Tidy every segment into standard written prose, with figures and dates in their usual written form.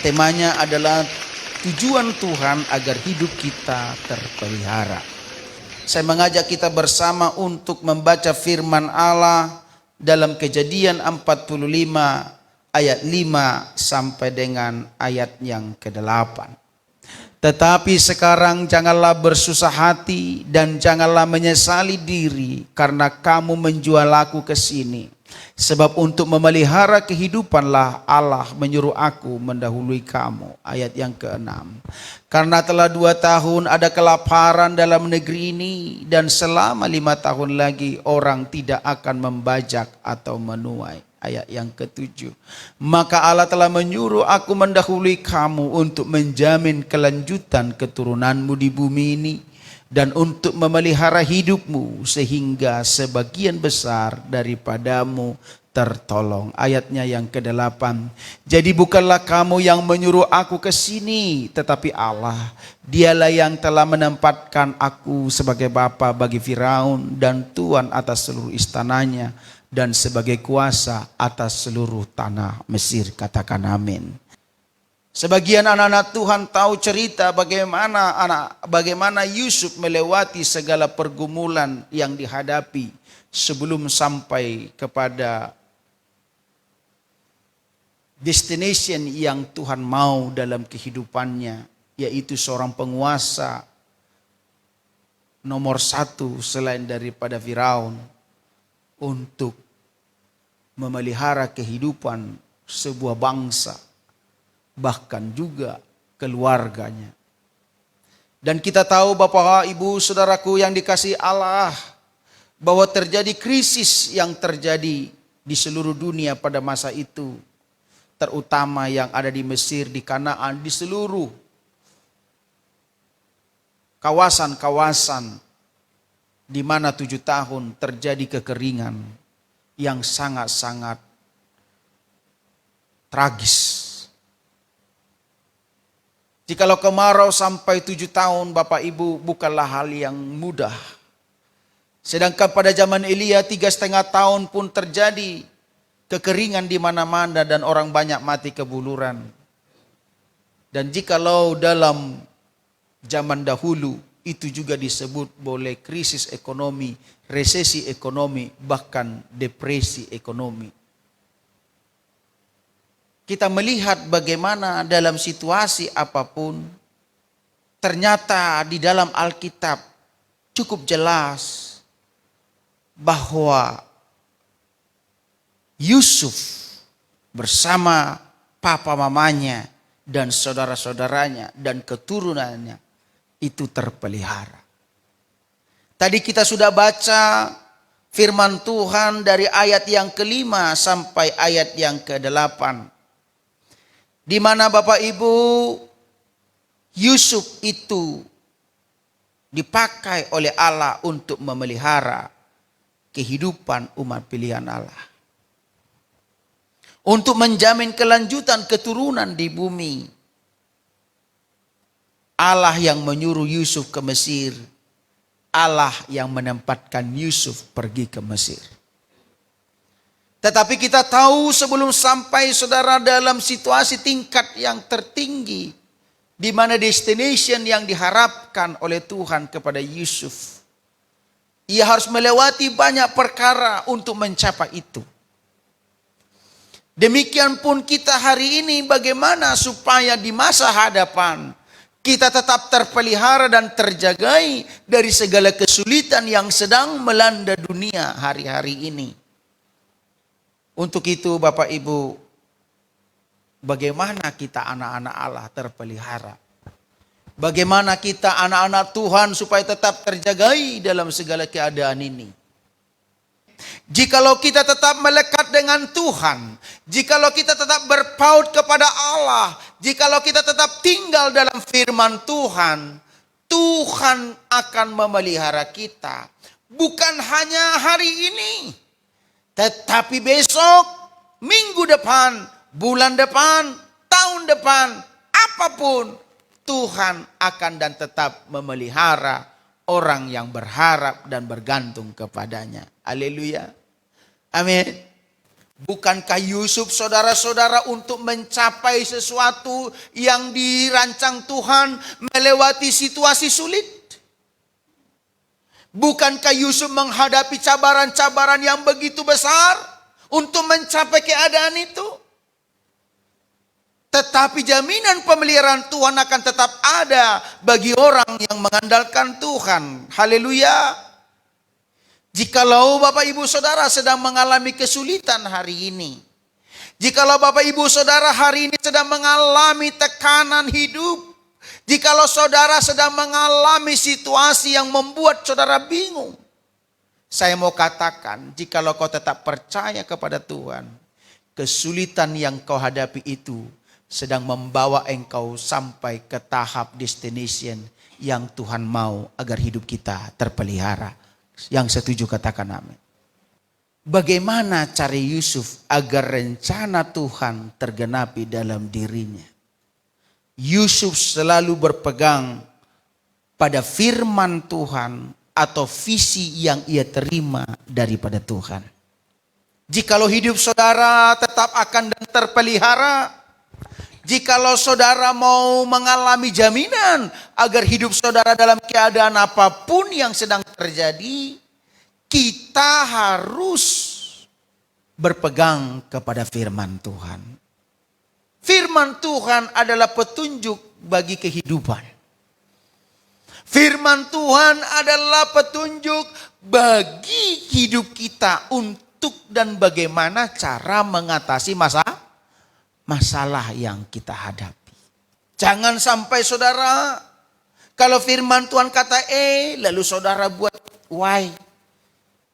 temanya adalah tujuan Tuhan agar hidup kita terpelihara. Saya mengajak kita bersama untuk membaca firman Allah dalam Kejadian 45 ayat 5 sampai dengan ayat yang ke-8. Tetapi sekarang janganlah bersusah hati dan janganlah menyesali diri karena kamu menjual aku ke sini. Sebab untuk memelihara kehidupanlah Allah menyuruh aku mendahului kamu. Ayat yang ke-6. Karena telah 2 tahun ada kelaparan dalam negeri ini dan selama 5 tahun lagi orang tidak akan membajak atau menuai. Ayat yang ke-7. Maka Allah telah menyuruh aku mendahului kamu untuk menjamin kelanjutan keturunanmu di bumi ini dan untuk memelihara hidupmu sehingga sebagian besar daripadamu tertolong. Ayatnya yang ke-8. Jadi bukanlah kamu yang menyuruh aku ke sini, tetapi Allah. Dialah yang telah menempatkan aku sebagai bapa bagi Firaun dan tuan atas seluruh istananya dan sebagai kuasa atas seluruh tanah Mesir. Katakan amin. Sebagian anak-anak Tuhan tahu cerita bagaimana Yusuf melewati segala pergumulan yang dihadapi sebelum sampai kepada destination yang Tuhan mau dalam kehidupannya, yaitu seorang penguasa nomor 1 selain daripada Firaun untuk memelihara kehidupan sebuah bangsa, bahkan juga keluarganya. Dan kita tahu Bapak, Ibu, Saudaraku yang dikasihi Allah, bahwa terjadi krisis yang terjadi di seluruh dunia pada masa itu, terutama yang ada di Mesir, di Kanaan, di seluruh kawasan-kawasan di mana 7 tahun terjadi kekeringan yang sangat-sangat tragis. Jikalau kemarau sampai 7 tahun Bapak Ibu bukanlah hal yang mudah. Sedangkan pada zaman Elia 3,5 tahun pun terjadi kekeringan di mana-mana dan orang banyak mati kebuluran. Dan jikalau dalam zaman dahulu itu juga disebut boleh krisis ekonomi, resesi ekonomi, bahkan depresi ekonomi. Kita melihat bagaimana dalam situasi apapun, ternyata di dalam Alkitab cukup jelas bahwa Yusuf bersama papa mamanya dan saudara-saudaranya dan keturunannya itu terpelihara. Tadi kita sudah baca firman Tuhan dari ayat yang ke-5 sampai ayat yang ke-8. Di mana Bapak Ibu, Yusuf itu dipakai oleh Allah untuk memelihara kehidupan umat pilihan Allah. Untuk menjamin kelanjutan keturunan di bumi. Allah yang menyuruh Yusuf ke Mesir. Allah yang menempatkan Yusuf pergi ke Mesir. Tetapi kita tahu sebelum sampai saudara dalam situasi tingkat yang tertinggi, di mana destination yang diharapkan oleh Tuhan kepada Yusuf, ia harus melewati banyak perkara untuk mencapai itu. Demikian pun kita hari ini, bagaimana supaya di masa hadapan kita tetap terpelihara dan terjagai dari segala kesulitan yang sedang melanda dunia hari-hari ini. Untuk itu Bapak Ibu, bagaimana kita anak-anak Allah terpelihara? Bagaimana kita anak-anak Tuhan supaya tetap terjagai dalam segala keadaan ini? Jikalau kita tetap melekat dengan Tuhan, jikalau kita tetap berpaut kepada Allah, jikalau kita tetap tinggal dalam firman Tuhan, Tuhan akan memelihara kita. Bukan hanya hari ini, tetapi besok, minggu depan, bulan depan, tahun depan, apapun, Tuhan akan dan tetap memelihara orang yang berharap dan bergantung kepadanya. Haleluya. Amin. Bukankah Yusuf saudara-saudara untuk mencapai sesuatu yang dirancang Tuhan melewati situasi sulit? Bukankah Yusuf menghadapi cabaran-cabaran yang begitu besar untuk mencapai keadaan itu? Tetapi jaminan pemeliharaan Tuhan akan tetap ada bagi orang yang mengandalkan Tuhan. Haleluya. Jikalau Bapak Ibu Saudara sedang mengalami kesulitan hari ini, jikalau Bapak Ibu Saudara hari ini sedang mengalami tekanan hidup, jikalau saudara sedang mengalami situasi yang membuat saudara bingung, saya mau katakan, jikalau kau tetap percaya kepada Tuhan, kesulitan yang kau hadapi itu sedang membawa engkau sampai ke tahap destination yang Tuhan mau agar hidup kita terpelihara. Yang setuju katakan amin. Bagaimana cara Yusuf agar rencana Tuhan tergenapi dalam dirinya? Yusuf selalu berpegang pada firman Tuhan atau visi yang ia terima daripada Tuhan. Jikalau hidup saudara tetap akan terpelihara, jikalau saudara mau mengalami jaminan agar hidup saudara dalam keadaan apapun yang sedang terjadi, kita harus berpegang kepada firman Tuhan. Firman Tuhan adalah petunjuk bagi kehidupan. Firman Tuhan adalah petunjuk bagi hidup kita untuk dan bagaimana cara mengatasi masalah yang kita hadapi. Jangan sampai saudara, kalau firman Tuhan kata lalu saudara buat Y,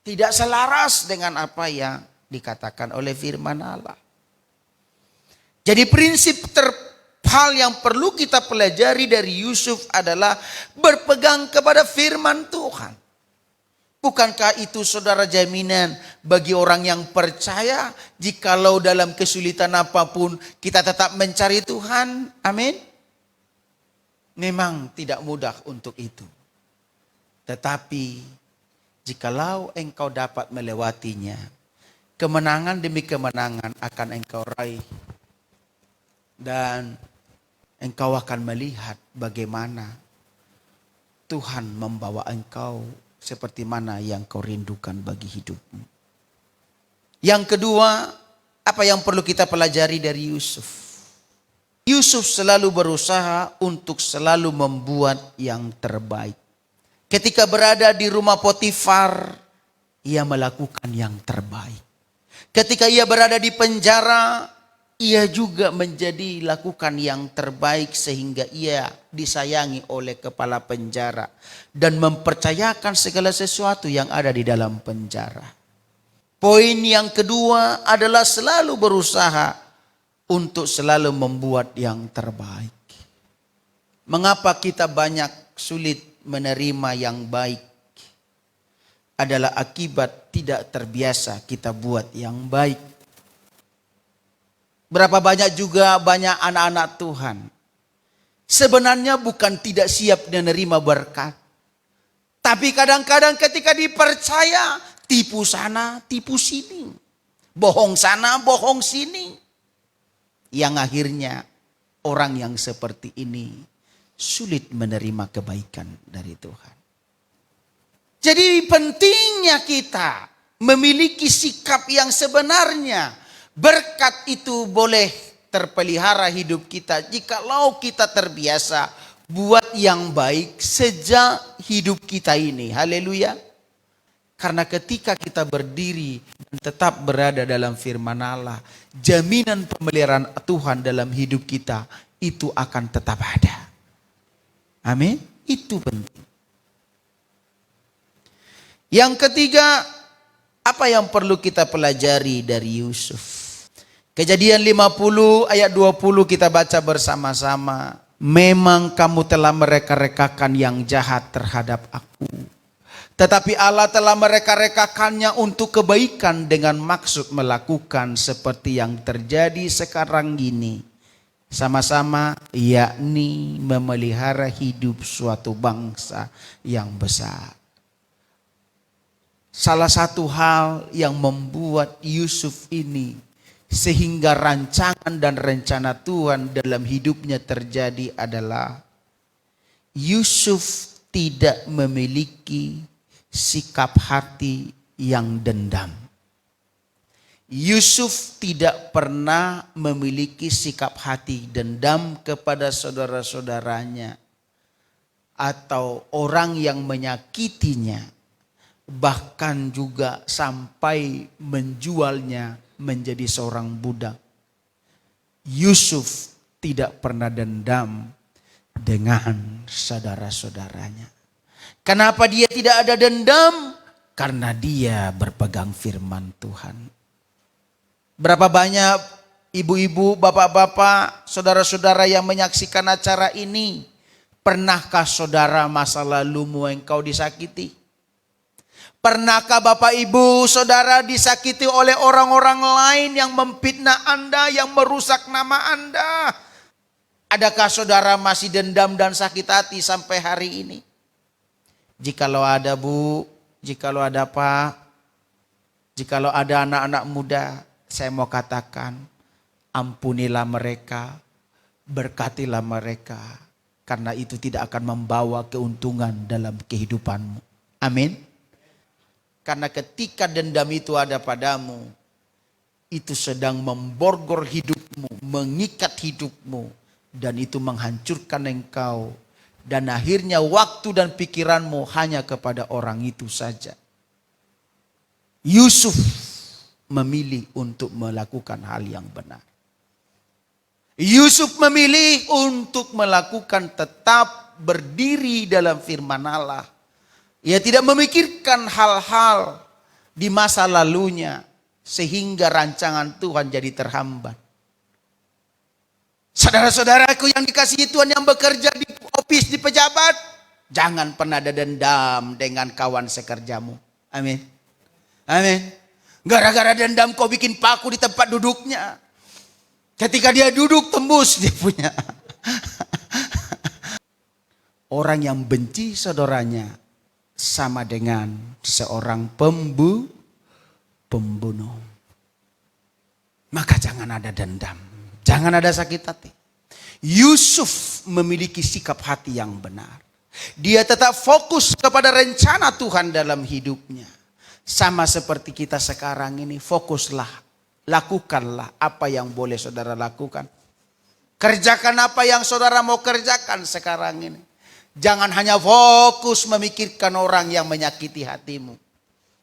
tidak selaras dengan apa yang dikatakan oleh firman Allah. Jadi prinsip hal yang perlu kita pelajari dari Yusuf adalah berpegang kepada firman Tuhan. Bukankah itu saudara jaminan bagi orang yang percaya jikalau dalam kesulitan apapun kita tetap mencari Tuhan? Amin. Memang tidak mudah untuk itu. Tetapi jikalau engkau dapat melewatinya, kemenangan demi kemenangan akan engkau raih. Dan engkau akan melihat bagaimana Tuhan membawa engkau seperti mana yang kau rindukan bagi hidupmu. Yang kedua, apa yang perlu kita pelajari dari Yusuf? Yusuf selalu berusaha untuk selalu membuat yang terbaik. Ketika berada di rumah Potifar, ia melakukan yang terbaik. Ketika ia berada di penjara, ia juga menjadi lakukan yang terbaik sehingga ia disayangi oleh kepala penjara dan mempercayakan segala sesuatu yang ada di dalam penjara. Poin yang kedua adalah selalu berusaha untuk selalu membuat yang terbaik. Mengapa kita banyak sulit menerima yang baik? Adalah akibat tidak terbiasa kita buat yang baik. Berapa banyak juga banyak anak-anak Tuhan sebenarnya bukan tidak siap menerima berkat, tapi kadang-kadang ketika dipercaya tipu sana, tipu sini, bohong sana, bohong sini, yang akhirnya orang yang seperti ini sulit menerima kebaikan dari Tuhan. Jadi pentingnya kita memiliki sikap yang sebenarnya. Berkat itu boleh terpelihara hidup kita jikalau kita terbiasa buat yang baik sejak hidup kita ini. Haleluya. Karena ketika kita berdiri dan tetap berada dalam firman Allah, jaminan pemeliharaan Tuhan dalam hidup kita itu akan tetap ada. Amin. Itu penting. Yang ketiga, apa yang perlu kita pelajari dari Yusuf? Kejadian 50 ayat 20 kita baca bersama-sama. Memang kamu telah mereka-rekakan yang jahat terhadap aku, tetapi Allah telah mereka-rekakannya untuk kebaikan dengan maksud melakukan seperti yang terjadi sekarang ini. Sama-sama, yakni memelihara hidup suatu bangsa yang besar. Salah satu hal yang membuat Yusuf ini sehingga rancangan dan rencana Tuhan dalam hidupnya terjadi adalah Yusuf tidak memiliki sikap hati yang dendam. Yusuf tidak pernah memiliki sikap hati dendam kepada saudara-saudaranya atau orang yang menyakitinya, bahkan juga sampai menjualnya menjadi seorang budak. Yusuf tidak pernah dendam dengan saudara-saudaranya. Kenapa dia tidak ada dendam? Karena dia berpegang firman Tuhan. Berapa banyak ibu-ibu, bapak-bapak, saudara-saudara yang menyaksikan acara ini? Pernahkah saudara masa lalumu engkau disakiti? Pernahkah bapak ibu saudara disakiti oleh orang-orang lain yang memfitnah Anda, yang merusak nama Anda? Adakah saudara masih dendam dan sakit hati sampai hari ini? Jikalau ada bu, jikalau ada pak, jikalau ada anak-anak muda, saya mau katakan, ampunilah mereka, berkatilah mereka, karena itu tidak akan membawa keuntungan dalam kehidupanmu. Amin. Karena ketika dendam itu ada padamu, itu sedang memborgol hidupmu, mengikat hidupmu, dan itu menghancurkan engkau. Dan akhirnya waktu dan pikiranmu hanya kepada orang itu saja. Yusuf memilih untuk melakukan hal yang benar. Yusuf memilih untuk melakukan tetap berdiri dalam firman Allah. Ia tidak memikirkan hal-hal di masa lalunya sehingga rancangan Tuhan jadi terhambat. Saudara-saudaraku yang dikasihi Tuhan yang bekerja di office, di pejabat, jangan pernah ada dendam dengan kawan sekerjamu. Amin. Amin. Gara-gara dendam kau bikin paku di tempat duduknya. Ketika dia duduk tembus dia punya. Orang yang benci saudaranya sama dengan seorang pembunuh. Maka jangan ada dendam. Jangan ada sakit hati. Yusuf memiliki sikap hati yang benar. Dia tetap fokus kepada rencana Tuhan dalam hidupnya. Sama seperti kita sekarang ini, fokuslah, lakukanlah apa yang boleh saudara lakukan. Kerjakan apa yang saudara mau kerjakan sekarang ini. Jangan hanya fokus memikirkan orang yang menyakiti hatimu.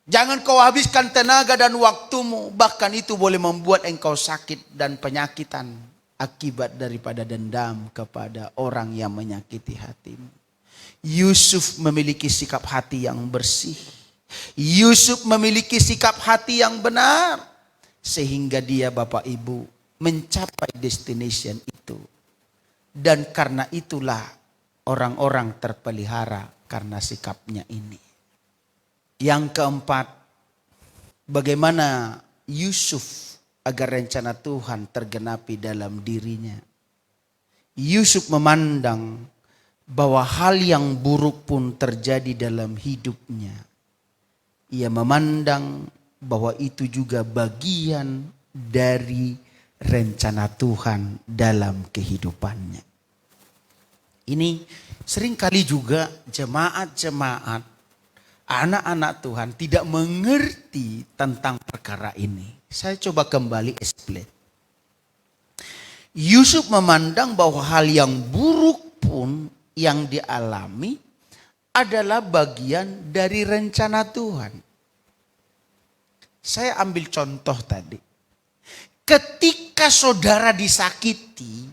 Jangan kau habiskan tenaga dan waktumu, bahkan itu boleh membuat engkau sakit dan penyakitan akibat daripada dendam kepada orang yang menyakiti hatimu. Yusuf memiliki sikap hati yang bersih. Yusuf memiliki sikap hati yang benar. Sehingga dia Bapak Ibu mencapai destination itu. Dan karena itulah orang-orang terpelihara karena sikapnya ini. Yang keempat, bagaimana Yusuf agar rencana Tuhan tergenapi dalam dirinya. Yusuf memandang bahwa hal yang buruk pun terjadi dalam hidupnya. Ia memandang bahwa itu juga bagian dari rencana Tuhan dalam kehidupannya. Ini seringkali juga jemaat-jemaat, anak-anak Tuhan tidak mengerti tentang perkara ini. Saya coba kembali explain. Yusuf memandang bahwa hal yang buruk pun yang dialami adalah bagian dari rencana Tuhan. Saya ambil contoh tadi. Ketika saudara disakiti,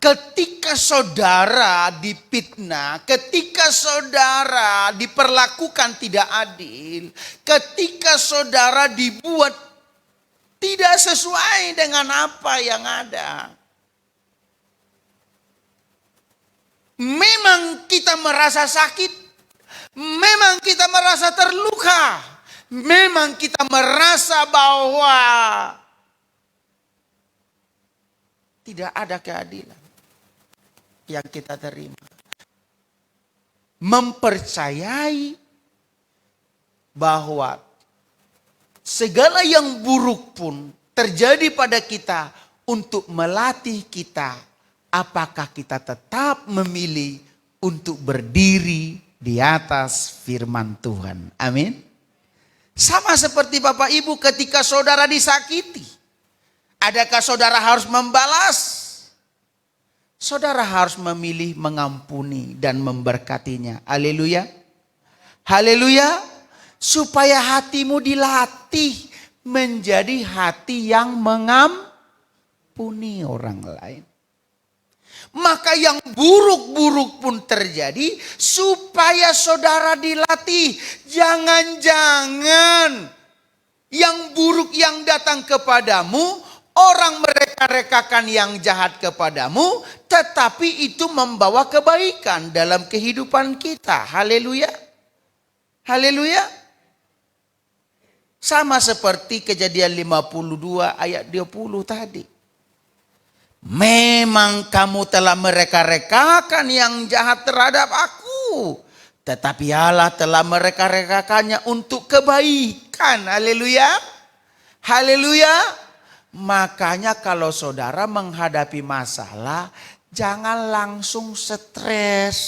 ketika saudara difitnah, ketika saudara diperlakukan tidak adil, ketika saudara dibuat tidak sesuai dengan apa yang ada, memang kita merasa sakit, memang kita merasa terluka, memang kita merasa bahwa tidak ada keadilan yang kita terima. Mempercayai bahwa segala yang buruk pun terjadi pada kita untuk melatih kita apakah kita tetap memilih untuk berdiri di atas firman Tuhan. Amin. Sama seperti Bapak Ibu ketika saudara disakiti. Adakah saudara harus membalas? Saudara harus memilih mengampuni dan memberkatinya. Haleluya. Haleluya. Supaya hatimu dilatih menjadi hati yang mengampuni orang lain. Maka yang buruk-buruk pun terjadi supaya saudara dilatih. Jangan-jangan yang buruk yang datang kepadamu, orang mereka-rekakan yang jahat kepadamu, tetapi itu membawa kebaikan dalam kehidupan kita. Haleluya. Haleluya. Sama seperti Kejadian 52 ayat 20 tadi. Memang kamu telah mereka-rekakan yang jahat terhadap aku, tetapi Allah telah mereka-rekakannya untuk kebaikan. Haleluya. Haleluya. Makanya kalau saudara menghadapi masalah, jangan langsung stres.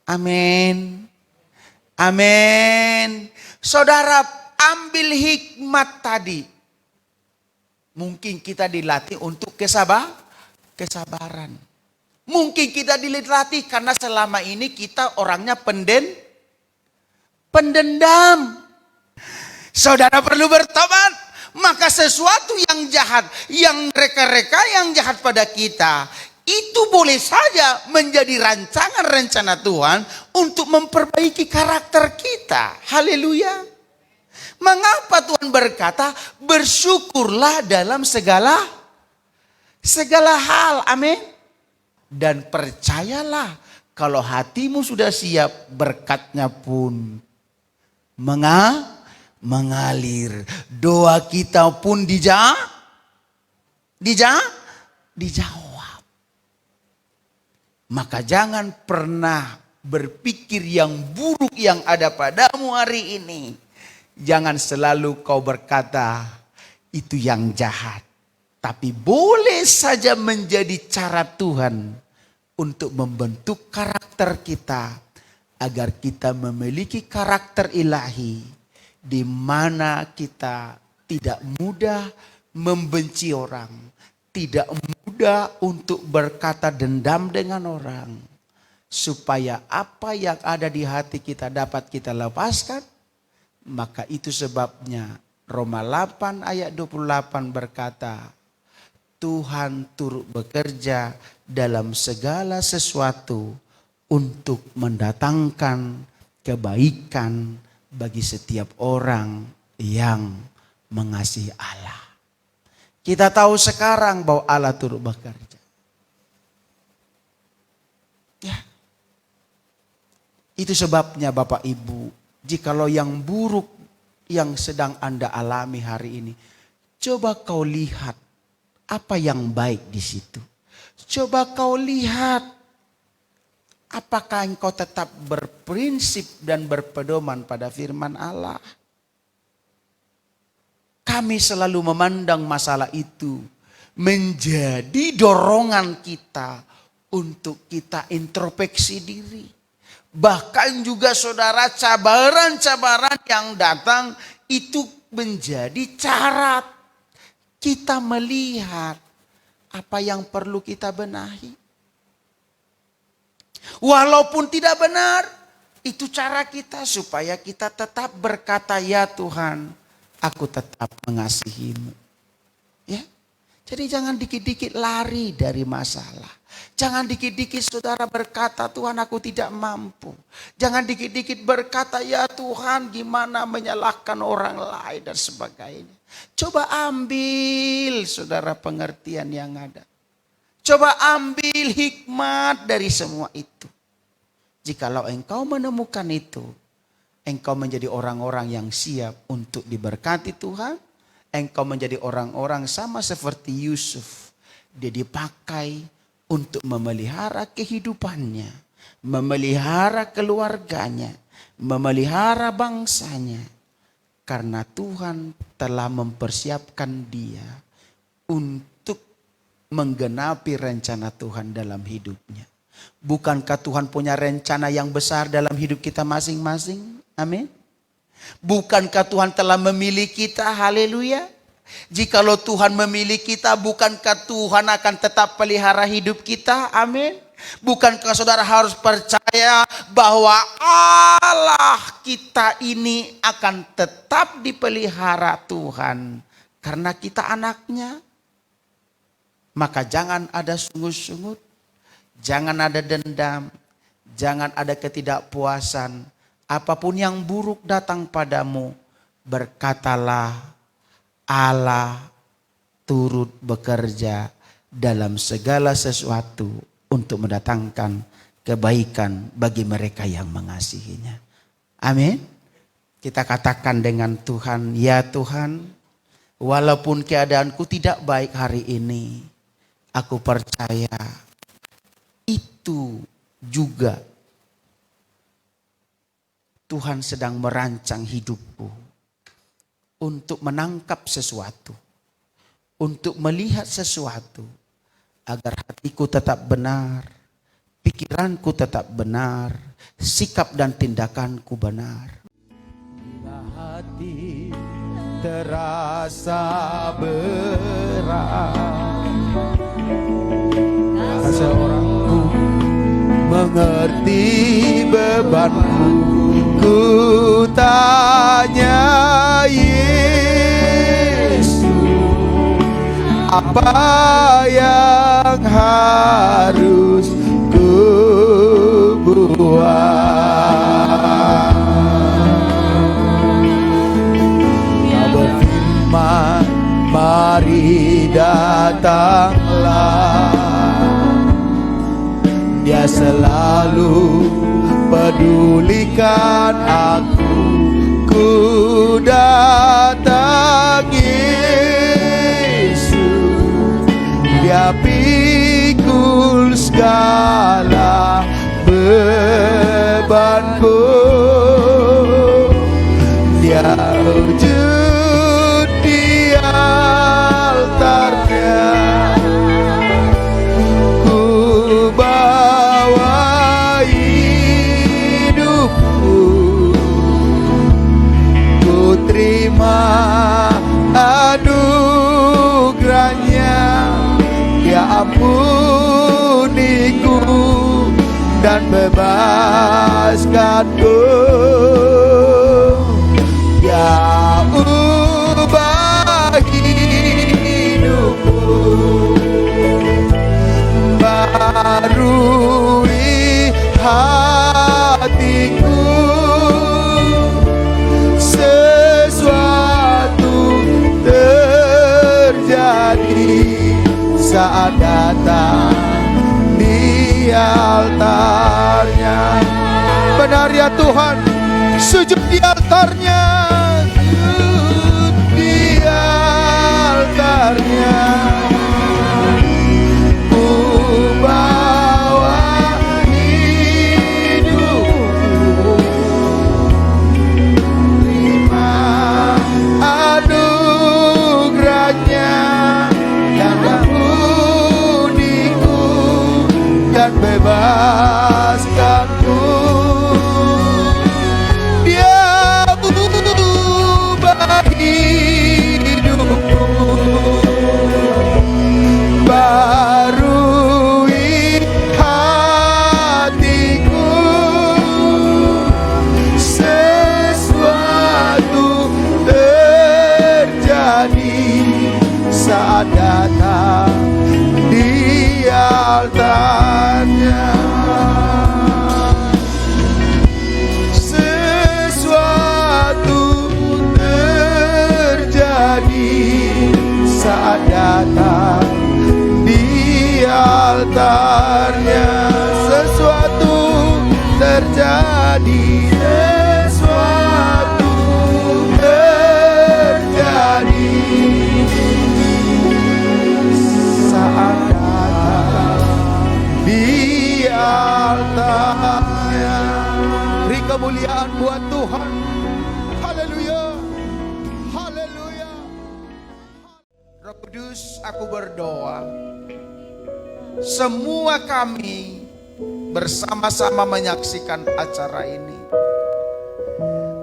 Amin. Amin. Saudara ambil hikmat tadi. Mungkin kita dilatih untuk kesabaran. Mungkin kita dilatih karena selama ini kita orangnya pendendam. Saudara perlu bertobat. Maka sesuatu yang jahat, yang reka-reka yang jahat pada kita, itu boleh saja menjadi rancangan rencana Tuhan untuk memperbaiki karakter kita. Haleluya. Mengapa Tuhan berkata, bersyukurlah dalam segala hal. Amin. Dan percayalah, kalau hatimu sudah siap, berkatnya pun mengalir. Doa kita pun dijawab. Maka jangan pernah berpikir yang buruk yang ada padamu hari ini. Jangan selalu kau berkata itu yang jahat. Tapi boleh saja menjadi cara Tuhan untuk membentuk karakter kita. Agar kita memiliki karakter ilahi. Di mana kita tidak mudah membenci orang. Tidak mudah untuk berkata dendam dengan orang. Supaya apa yang ada di hati kita dapat kita lepaskan. Maka itu sebabnya Roma 8 ayat 28 berkata. Tuhan turut bekerja dalam segala sesuatu untuk mendatangkan kebaikan bagi setiap orang yang mengasihi Allah. Kita tahu sekarang bahwa Allah turut bekerja. Ya. Itu sebabnya Bapak Ibu, jikalau yang buruk yang sedang Anda alami hari ini, coba kau lihat apa yang baik di situ. Coba kau lihat apakah engkau tetap berprinsip dan berpedoman pada firman Allah. Kami selalu memandang masalah itu menjadi dorongan kita untuk kita introspeksi diri. Bahkan juga saudara, cabaran-cabaran yang datang itu menjadi cara kita melihat apa yang perlu kita benahi. Walaupun tidak benar, itu cara kita supaya kita tetap berkata, ya Tuhan, aku tetap mengasihimu. Ya, jadi jangan dikit-dikit lari dari masalah. Jangan dikit-dikit saudara berkata, Tuhan aku tidak mampu. Jangan dikit-dikit berkata, ya Tuhan gimana menyalahkan orang lain dan sebagainya. Coba ambil saudara pengertian yang ada. Coba ambil hikmat dari semua itu. Jikalau engkau menemukan itu, engkau menjadi orang-orang yang siap untuk diberkati Tuhan. Engkau menjadi orang-orang sama seperti Yusuf. Dia dipakai untuk memelihara kehidupannya, memelihara keluarganya, memelihara bangsanya, karena Tuhan telah mempersiapkan dia untuk menggenapi rencana Tuhan dalam hidupnya. Bukankah Tuhan punya rencana yang besar dalam hidup kita masing-masing? Amin. Bukankah Tuhan telah memilih kita? Haleluya. Jikalau Tuhan memilih kita, bukankah Tuhan akan tetap pelihara hidup kita? Amin. Bukankah saudara harus percaya bahwa Allah kita ini akan tetap dipelihara Tuhan karena kita anaknya? Maka jangan ada sungut-sungut, jangan ada dendam, jangan ada ketidakpuasan. Apapun yang buruk datang padamu, berkatalah, Allah turut bekerja dalam segala sesuatu untuk mendatangkan kebaikan bagi mereka yang mengasihinya. Amin. Kita katakan dengan Tuhan, ya Tuhan, walaupun keadaanku tidak baik hari ini, aku percaya itu juga Tuhan sedang merancang hidupku untuk menangkap sesuatu, untuk melihat sesuatu, agar hatiku tetap benar, pikiranku tetap benar, sikap dan tindakanku benar. Bila hati terasa berat, seorangku mengerti bebanku, ku tanya Yesus, apa yang harus ku buat? Dia berfirman, mari datanglah. Dia selalu pedulikan aku, ku datang Yesus. Dia pikul segala bebanku, dia wujud di altarnya. Ku bawa hidupku, ku terima anugerahnya. Dia ampuniku dan bebaskanku. Dia ubah hidupku, barui hatiku. Sesuatu terjadi saat datang di altarnya. Benar ya Tuhan, sujud di altarnya, sujud di altarnya. Ku bawa hidupku, terima anugerahnya, dan ampuniku dan bebaskanku. Dia kemuliaan buat Tuhan. Haleluya. Haleluya. Roh Kudus, aku berdoa semua kami bersama-sama menyaksikan acara ini.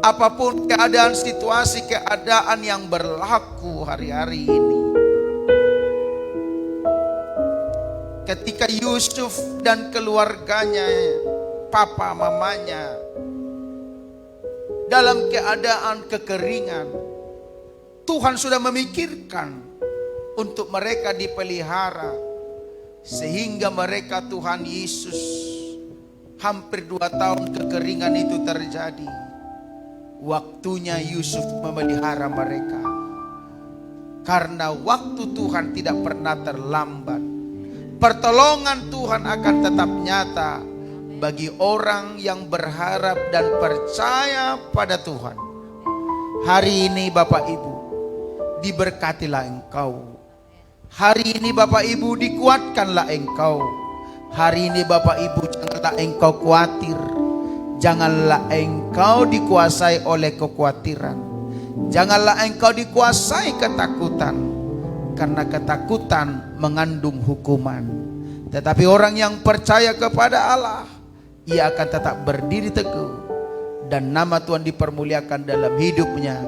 Apapun keadaan, situasi, keadaan yang berlaku hari-hari ini, ketika Yusuf dan keluarganya, papa mamanya, dalam keadaan kekeringan, Tuhan sudah memikirkan untuk mereka dipelihara, sehingga mereka, Tuhan Yesus, hampir 2 tahun kekeringan itu terjadi. Waktunya Yusuf memelihara mereka, karena waktu Tuhan tidak pernah terlambat. Pertolongan Tuhan akan tetap nyata bagi orang yang berharap dan percaya pada Tuhan. Hari ini Bapak Ibu, diberkatilah engkau. Hari ini Bapak Ibu, dikuatkanlah engkau. Hari ini Bapak Ibu, janganlah engkau khawatir. Janganlah engkau dikuasai oleh kekhawatiran. Janganlah engkau dikuasai ketakutan, karena ketakutan mengandung hukuman. Tetapi orang yang percaya kepada Allah, ia akan tetap berdiri teguh, dan nama Tuhan dipermuliakan dalam hidupnya,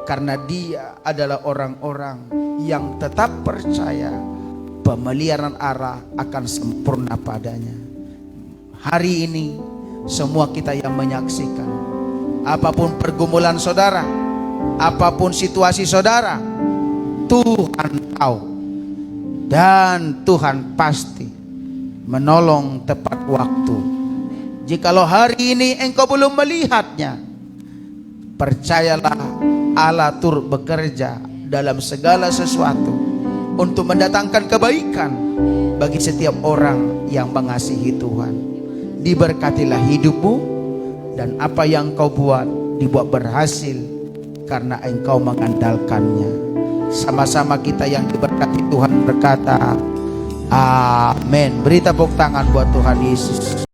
karena dia adalah orang-orang yang tetap percaya pemeliharaan Allah akan sempurna padanya. Hari ini semua kita yang menyaksikan, apapun pergumulan saudara, apapun situasi saudara, Tuhan tahu, dan Tuhan pasti menolong tepat waktu. Jikalau hari ini engkau belum melihatnya, percayalah Allah turut bekerja dalam segala sesuatu untuk mendatangkan kebaikan bagi setiap orang yang mengasihi Tuhan. Diberkatilah hidupmu, dan apa yang kau buat dibuat berhasil karena engkau mengandalkannya. Sama-sama kita yang diberkati Tuhan berkata, amin. Beri tepuk tangan buat Tuhan Yesus.